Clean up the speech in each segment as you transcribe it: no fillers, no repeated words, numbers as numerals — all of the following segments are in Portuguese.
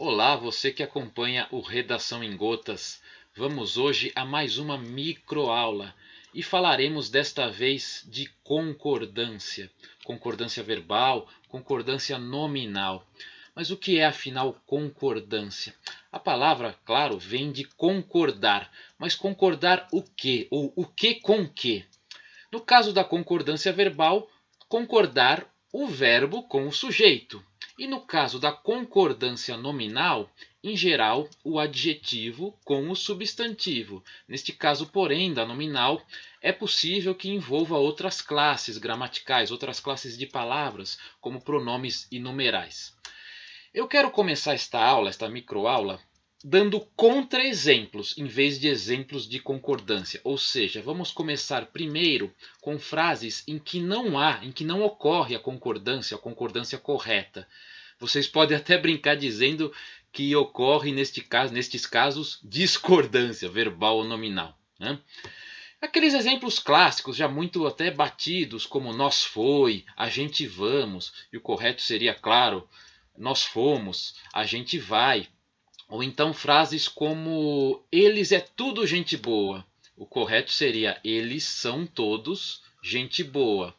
Olá, você que acompanha o Redação em Gotas. Vamos hoje a mais uma microaula e falaremos desta vez de concordância. Concordância verbal, concordância nominal. Mas o que é afinal concordância? A palavra, claro, vem de concordar, mas concordar o quê? Ou o que com que? No caso da concordância verbal, concordar o verbo com o sujeito. E no caso da concordância nominal, em geral, o adjetivo com o substantivo. Neste caso, porém, da nominal, é possível que envolva outras classes gramaticais, outras classes de palavras, como pronomes e numerais. Eu quero começar esta aula, esta microaula, dando contra-exemplos em vez de exemplos de concordância. Ou seja, vamos começar primeiro com frases em que não ocorre a concordância correta. Vocês podem até brincar dizendo que ocorre nestes casos discordância verbal ou nominal, né? Aqueles exemplos clássicos, já muito até batidos, como nós foi, a gente vamos, e o correto seria, claro, nós fomos, a gente vai. Ou então frases como eles é tudo gente boa. O correto seria eles são todos gente boa.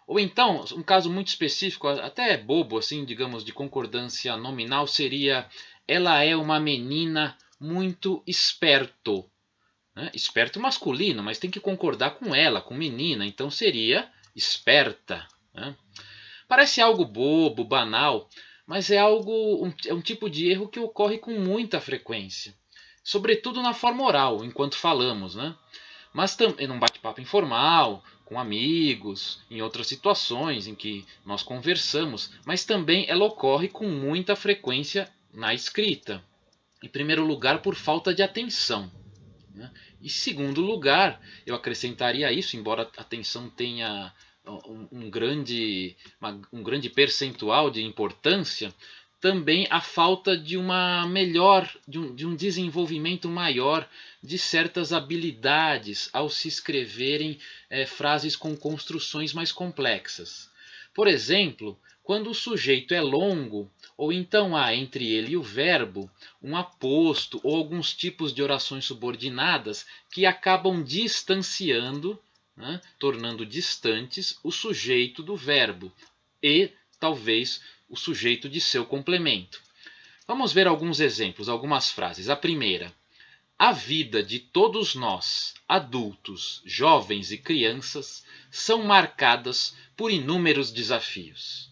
Ou então, um caso muito específico, até bobo, assim, digamos, de concordância nominal, seria ela é uma menina muito esperto. Né? Esperto masculino, mas tem que concordar com ela, com menina, então seria esperta. Né? Parece algo bobo, banal, mas é um tipo de erro que ocorre com muita frequência, sobretudo na forma oral, enquanto falamos, né? Mas também num bate-papo informal, com amigos, em outras situações em que nós conversamos, mas também ela ocorre com muita frequência na escrita. Em primeiro lugar, por falta de atenção, né? E em segundo lugar, eu acrescentaria isso, embora a atenção tenha um grande percentual de importância, também a falta de de um desenvolvimento maior de certas habilidades ao se escreverem frases com construções mais complexas. Por exemplo, quando o sujeito é longo, ou então há entre ele e o verbo um aposto ou alguns tipos de orações subordinadas que acabam distanciando, né, tornando distantes o sujeito do verbo e talvez o sujeito de seu complemento. Vamos ver alguns exemplos, algumas frases. A primeira: a vida de todos nós, adultos, jovens e crianças, são marcadas por inúmeros desafios.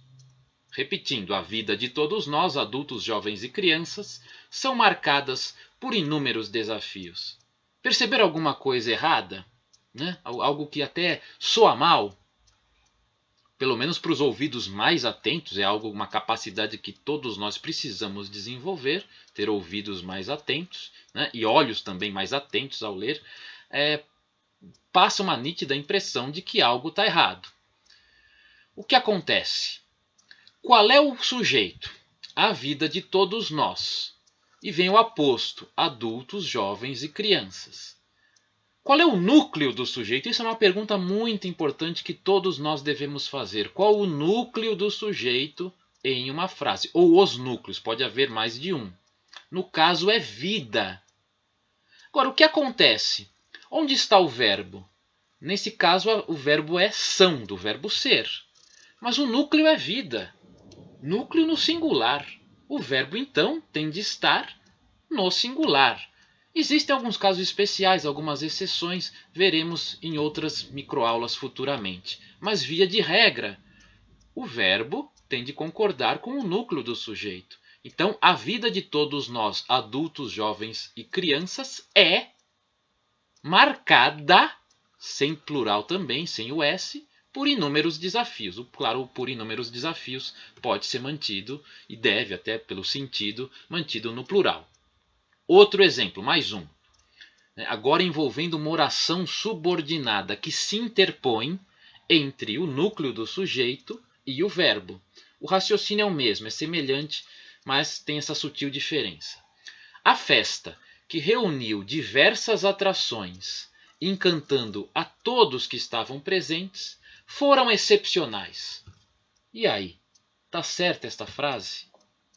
Repetindo, a vida de todos nós, adultos, jovens e crianças, são marcadas por inúmeros desafios. Perceberam alguma coisa errada? Né? Algo que até soa mal? Pelo menos para os ouvidos mais atentos, é uma capacidade que todos nós precisamos desenvolver, ter ouvidos mais atentos, né? E olhos também mais atentos ao ler, passa uma nítida impressão de que algo está errado. O que acontece? Qual é o sujeito? A vida de todos nós. E vem o aposto, adultos, jovens e crianças. Qual é o núcleo do sujeito? Isso é uma pergunta muito importante que todos nós devemos fazer. Qual o núcleo do sujeito em uma frase? Ou os núcleos, pode haver mais de um. No caso é vida. Agora, o que acontece? Onde está o verbo? Nesse caso, o verbo é são, do verbo ser. Mas o núcleo é vida. Núcleo no singular. O verbo, então, tem de estar no singular. Existem alguns casos especiais, algumas exceções, veremos em outras microaulas futuramente. Mas, via de regra, o verbo tem de concordar com o núcleo do sujeito. Então, a vida de todos nós, adultos, jovens e crianças, é marcada, sem plural também, sem o S, por inúmeros desafios. Claro, o por inúmeros desafios pode ser mantido, e deve até pelo sentido, mantido no plural. Outro exemplo, mais um. Agora envolvendo uma oração subordinada que se interpõe entre o núcleo do sujeito e o verbo. O raciocínio é o mesmo, é semelhante, mas tem essa sutil diferença. A festa, que reuniu diversas atrações, encantando a todos que estavam presentes, foram excepcionais. E aí? Tá certa esta frase?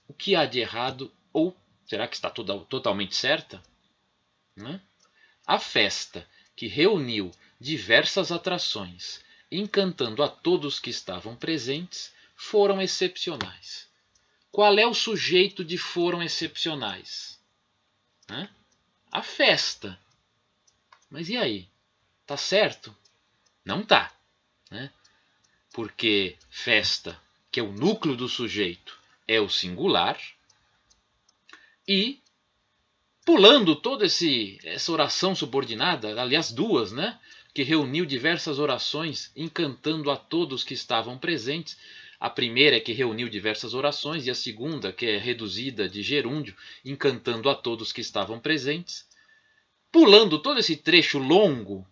O que há de errado Ou será que está totalmente certa? Né? A festa que reuniu diversas atrações, encantando a todos que estavam presentes, foram excepcionais. Qual é o sujeito de foram excepcionais? Né? A festa. Mas e aí? Tá certo? Não tá. Né? Porque festa, que é o núcleo do sujeito, é o singular, e pulando toda essa oração subordinada, aliás duas, né, que reuniu diversas orações, encantando a todos que estavam presentes. A primeira é que reuniu diversas orações, e a segunda, que é reduzida de gerúndio, encantando a todos que estavam presentes. Pulando todo esse trecho longo,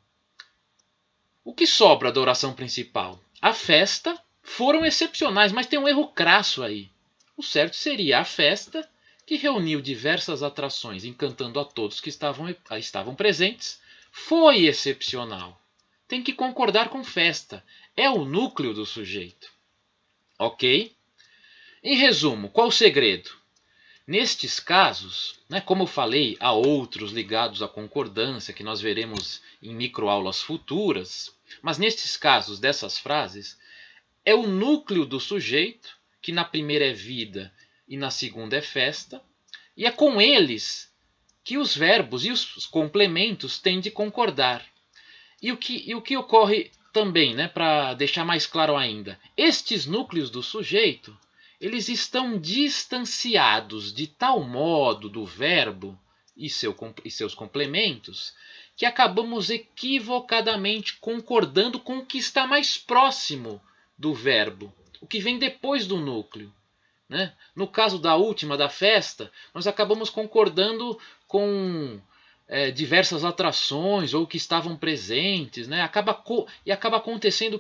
o que sobra da oração principal? A festa foram excepcionais, mas tem um erro crasso aí. O certo seria a festa que reuniu diversas atrações, encantando a todos que estavam presentes, foi excepcional. Tem que concordar com festa. É o núcleo do sujeito. Ok? Em resumo, qual o segredo? Nestes casos, né, como eu falei, há outros ligados à concordância que nós veremos em microaulas futuras, mas nestes casos dessas frases, é o núcleo do sujeito, que na primeira é vida e na segunda é festa, e é com eles que os verbos e os complementos têm de concordar. E o que ocorre também, né, para deixar mais claro ainda, estes núcleos do sujeito, eles estão distanciados de tal modo do verbo e seus complementos que acabamos equivocadamente concordando com o que está mais próximo do verbo, o que vem depois do núcleo. Né? No caso da última, da festa, nós acabamos concordando com diversas atrações ou que estavam presentes, né? acaba acontecendo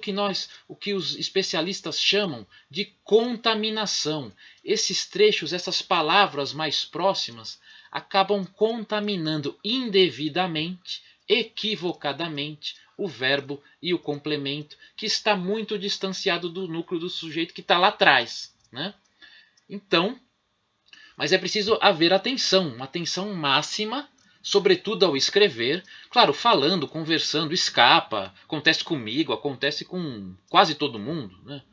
o que os especialistas chamam de contaminação. Esses trechos, essas palavras mais próximas, acabam contaminando indevidamente, equivocadamente, o verbo e o complemento, que está muito distanciado do núcleo do sujeito que está lá atrás. Né? Então, mas é preciso haver atenção, uma atenção máxima, sobretudo ao escrever. Claro, falando, conversando, escapa, acontece comigo, acontece com quase todo mundo, né?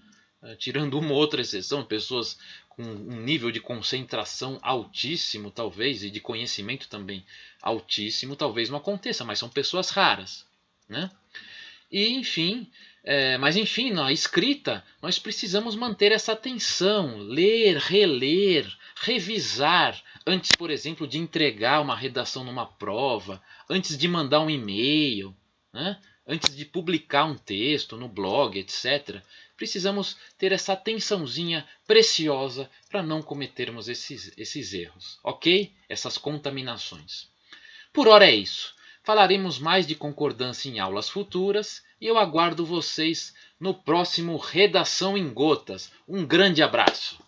Tirando uma ou outra exceção, pessoas com um nível de concentração altíssimo, talvez, e de conhecimento também altíssimo, talvez não aconteça, mas são pessoas raras. Né? E, enfim, mas enfim, na escrita, nós precisamos manter essa atenção, ler, reler, revisar, antes, por exemplo, de entregar uma redação numa prova, antes de mandar um e-mail, né? Antes de publicar um texto no blog, etc. Precisamos ter essa atençãozinha preciosa para não cometermos esses erros, ok? Essas contaminações. Por hora é isso. Falaremos mais de concordância em aulas futuras e eu aguardo vocês no próximo Redação em Gotas. Um grande abraço!